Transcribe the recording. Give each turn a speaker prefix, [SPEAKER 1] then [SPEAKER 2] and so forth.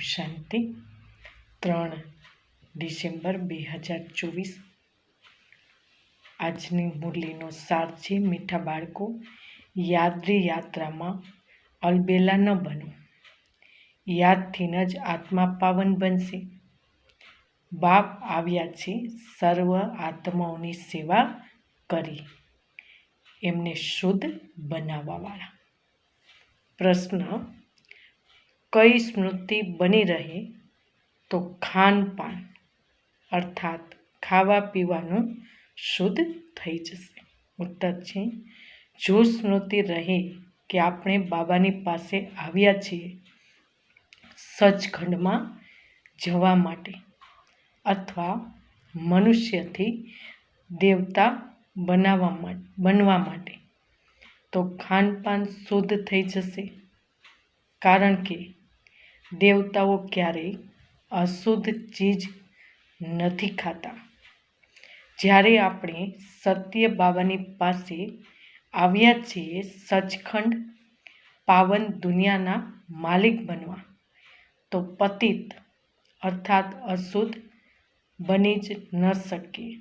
[SPEAKER 1] શાંતિ. 3 December 2024. આજની મુરલીનો સાર છે, મીઠા બાળકો, યાદની યાત્રામાં અલબેલા ન બનો. યાદથી જ આત્મા પાવન બનશે. બાપ આવ્યા છે સર્વ આત્માઓની સેવા કરી, એમને શુદ્ધ બનાવવાવાળા. પ્રશ્ન: કઈ સ્મૃતિ બની રહે તો ખાનપાન અર્થાત ખાવા પીવાનું શુદ્ધ થઈ જશે? ઉત્તર છે, જો સ્મૃતિ રહે કે આપણે બાબાની પાસે આવ્યા છીએ સચખંડમાં જવા માટે અથવા મનુષ્યથી દેવતા બનવા માટે, તો ખાનપાન શુદ્ધ થઈ જશે. કારણ કે દેવતાઓ ક્યારેય અશુદ્ધ ચીજ નથી ખાતા. જ્યારે આપણે સત્ય બાબાની પાસે આવ્યા છીએ સચખંડ પાવન દુનિયાના માલિક બનવા, તો પતિત અર્થાત અશુદ્ધ બની જ ન શકીએ.